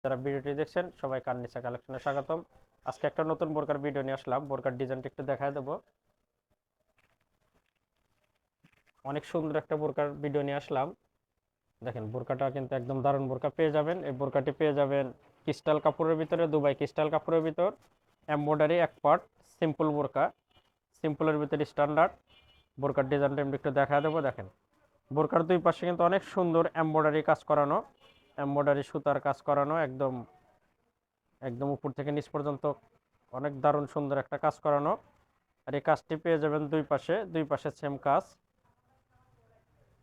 যারা ভিডিওটি দেখছেন সবাই কান্নিসা কালেকশনে স্বাগতম। আজকে একটা নতুন বোরকার ভিডিও নিয়ে আসলাম। বোরকার ডিজাইনটা একটু দেখায় দেবো। অনেক সুন্দর একটা বোরকার ভিডিও নিয়ে আসলাম। দেখেন বোরকাটা কিন্তু একদম দারুণ বোরকা পেয়ে যাবেন। এই বোরকাটি পেয়ে যাবেন ক্রিস্টাল কাপড়ের ভিতরে, দুবাই ক্রিস্টাল কাপড়ের ভিতর, এমব্রয়ডারি এক পার্ট, সিম্পল বোরকা, সিম্পলের ভিতরে স্ট্যান্ডার্ড। বোরকার ডিজাইনটা আমি একটু দেখায় দেবো। দেখেন বোরকার দুই পাশে কিন্তু অনেক সুন্দর এমব্রয়ডারি কাজ করানো, এমব্রয়ডারি সুতার কাজ করানো, একদম একদম উপর থেকে নিচ পর্যন্ত অনেক দারুণ সুন্দর একটা কাজ করানো। আর এই কাজটি পেয়ে যাবেন দুই পাশে সেম কাজ।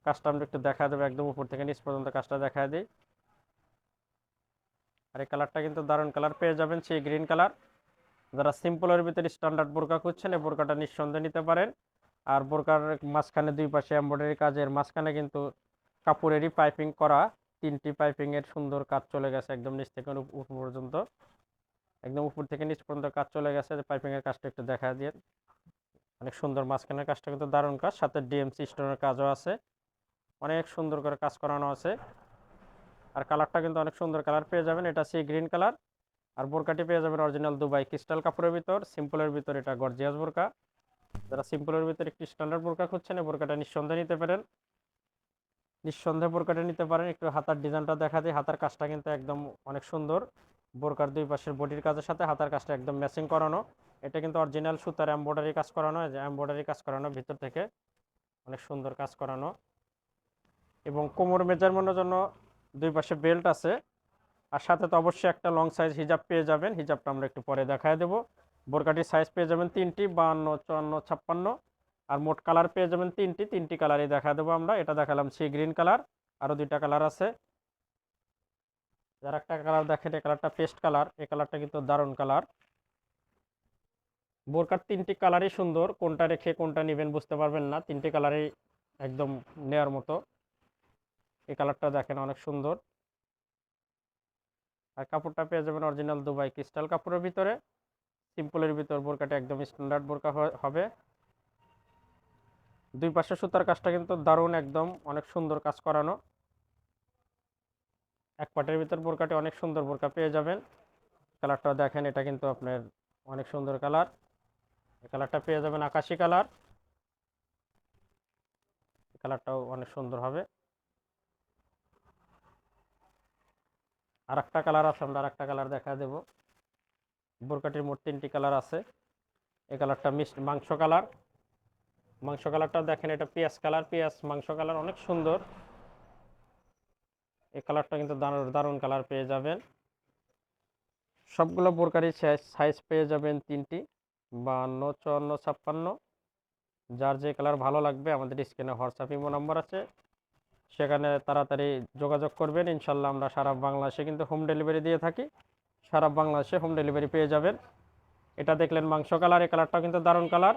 কাজটা আমরা একটু দেখা দেবো, একদম উপর থেকে নিচ পর্যন্ত কাজটা দেখা দিই। আর এই কালারটা কিন্তু দারুণ কালার পেয়ে যাবেন, সেই গ্রিন কালার। যারা সিম্পলের ভিতরে স্ট্যান্ডার্ড বোরকা খুঁজছেন এই বোরকাটা নিঃসন্দেহে নিতে পারেন। আর বোরকার মাঝখানে দুই পাশে এমব্রয়ডারি কাজের মাঝখানে কিন্তু কাপড়েরই পাইপিং করা, তিনটি পাইপিং এর সুন্দর কাজ চলে গেছে একদম নিচ থেকে উপর পর্যন্ত, একদম উপর থেকে নিচ পর্যন্ত কাজ চলে গেছে। পাইপিং এর কাজটা একটু দেখা দিয়ে, অনেক সুন্দর। মাঝখানের কাজটা কিন্তু দারুণ কাজ, সাথে ডিএমসি স্টোনের কাজও আছে, অনেক সুন্দর করে কাজ করানো আছে। আর কালারটা কিন্তু অনেক সুন্দর কালার পেয়ে যাবেন, এটা সি গ্রিন কালার। আর বোরকাটি পেয়ে যাবেন অরিজিনাল দুবাই ক্রিস্টাল কাপড়ের ভিতর, সিম্পলের ভিতর এটা গর্জিয়াস বোরকা। যারা সিম্পলের ভিতর একটি স্ট্যান্ডার্ড বোরকা খুঁজছেন এই বোরকাটা নিঃসন্দেহে নিতে পারেন, নিঃসন্দেহে বোরকাটা নিতে পারেন। একটু হাতার ডিজাইনটা দেখা দিই। হাতার কাজটা কিন্তু একদম অনেক সুন্দর, বোরকার দুই পাশের বডির কাজের সাথে হাতার কাজটা একদম ম্যাচিং করানো। এটা কিন্তু অরিজিনাল সুতার এমব্রয়ডারি কাজ করানো, যে এমব্রয়ডারি কাজ করানো ভিতর থেকে অনেক সুন্দর কাজ করানো। এবং কোমর মেজারমেন্টের জন্য দুই পাশে বেল্ট আছে। আর সাথে তো অবশ্যই একটা লং সাইজ হিজাব পেয়ে যাবেন, হিজাবটা আমরা একটু পরে দেখায় দেবো। বোরকাটির সাইজ পেয়ে যাবেন তিনটি, 52, 54, 56। আর মোট কালার পেয়ে যাবেন তিনটি কালারই দেখা দেবো আমরা। এটা দেখালাম সি গ্রিন কালার, আরও দুইটা কালার আছে। যার একটা কালার দেখেন, এই কালারটা পেস্ট কালার, এই কালারটা কিন্তু দারুণ কালার। বোরকার তিনটি কালারই সুন্দর, কোনটা রেখে কোনটা নেবেন বুঝতে পারবেন না, তিনটি কালারই একদম নেয়ার মতো। এই কালারটা দেখেন অনেক সুন্দর। আর কাপড়টা পেয়ে যাবেন অরিজিনাল দুবাই ক্রিস্টাল কাপড়ের ভিতরে, সিম্পলের ভিতর। বোরকাটা একদম স্ট্যান্ডার্ড বোরকা হবে। দুই পাশে সুতার কাজটা কিন্তু দারুণ, একদম অনেক সুন্দর কাজ করানো। এক পাটের ভিতর বোরকাটি অনেক সুন্দর বোরকা পেয়ে যাবেন। কালারটা দেখেন, এটা কিন্তু আপনার অনেক সুন্দর কালার। এই কালারটা পেয়ে যাবেন আকাশি কালার, এই কালারটাও অনেক সুন্দর হবে। আর একটা কালার আছে, আমরা আর একটা কালার দেখা দেব। বোরকাটির মোট তিনটি কালার আছে। এই কালারটা মিষ্টি মাংস কালার, মাংস কালারটা দেখেন, এটা পেঁয়াজ কালার, পেঁয়াজ মাংস কালার, অনেক সুন্দর। এই কালারটা কিন্তু দারুণ দারুণ কালার পেয়ে যাবেন। সবগুলো বোরকারই সাইজ পেয়ে যাবেন তিনটি, 52, 54, 56। যার যে কালার ভালো লাগবে আমাদের স্ক্রিনে হোয়াটসঅ্যাপ ইমো নাম্বার আছে, সেখানে তাড়াতাড়ি যোগাযোগ করবেন। ইনশাল্লাহ আমরা সারা বাংলাদেশে কিন্তু হোম ডেলিভারি দিয়ে থাকি, সারা বাংলাদেশে হোম ডেলিভারি পেয়ে যাবেন। এটা দেখলেন মাংস কালার, এই কালারটাও কিন্তু দারুণ কালার,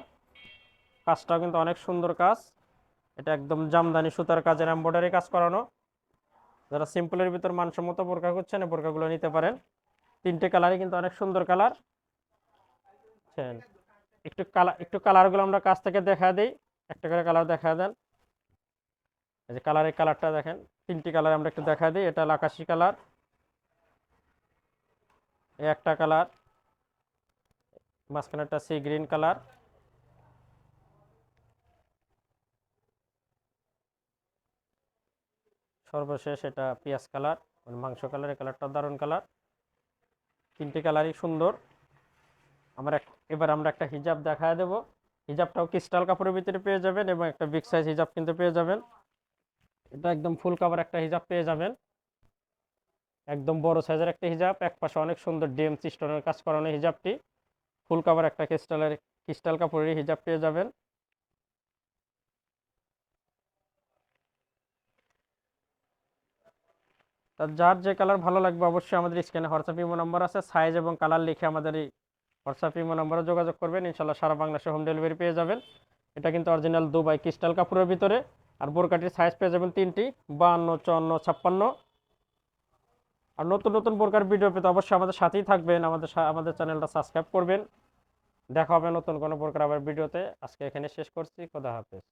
কাজটাও কিন্তু অনেক সুন্দর কাজ। এটা একদম জামদানি সুতার কাজের এমব্রয়ডারি কাজ করানো। যারা সিম্পলের ভিতর মানসম্মত বোরকা খুঁজছেন এই বোরকাগুলো নিতে পারেন। তিনটে কালারই কিন্তু অনেক সুন্দর কালার। একটু কালারগুলো আমরা কাছ থেকে দেখা দিই, একটা করে কালার দেখা দেন। এই যে কালারের কালারটা দেখেন, তিনটি কালার আমরা একটু দেখা দিই। এটা আকাশি কালার, এই একটা কালার, মাঝখানে একটা সি গ্রিন কালার, সর্বশেষ এটা পেঁয়াজ কালার, মানে মাংস কালার। এই কালারটা দারুণ কালার, তিনটি কালারই সুন্দর। এবার আমরা একটা হিজাব দেখায় দেবো। হিজাবটাও ক্রিস্টাল কাপড়ের ভিতরে পেয়ে যাবেন এবং একটা বিগ সাইজ হিজাব কিন্তু পেয়ে যাবেন। এটা একদম ফুল কাভার একটা হিজাব পেয়ে যাবেন, একদম বড় সাইজের একটা হিজাব। এক পাশে অনেক সুন্দর ডিএমসি স্টোনের কাজ করানো হিজাবটি, ফুল কাভার একটা ক্রিস্টাল কাপড়ের হিজাব পেয়ে যাবেন। তা যার যে কালার ভালো লাগবে অবশ্যই আমাদের স্ক্রিনে হোয়াটসঅ্যাপ ইমো নাম্বার আছে, সাইজ এবং কালার লিখে আমাদের এই হোয়াটসঅ্যাপ ইমো নাম্বারে যোগাযোগ করবেন। ইনশাল্লাহ সারা বাংলাদেশে হোম ডেলিভারি পেয়ে যাবেন। এটা কিন্তু অরিজিনাল দুবাই ক্রিস্টাল কাপড়ের ভিতরে। আর বোরকাটির সাইজ পেয়ে যাবেন তিনটি, 52, 54, 56। আর নতুন নতুন বোরকার ভিডিও পেতে অবশ্যই আমাদের সাথেই থাকবেন, আমাদের চ্যানেলটা সাবস্ক্রাইব করবেন। দেখা হবে নতুন কোনো বোরকার আবার ভিডিওতে। আজকে এখানে শেষ করছি, খোদা হাফেজ।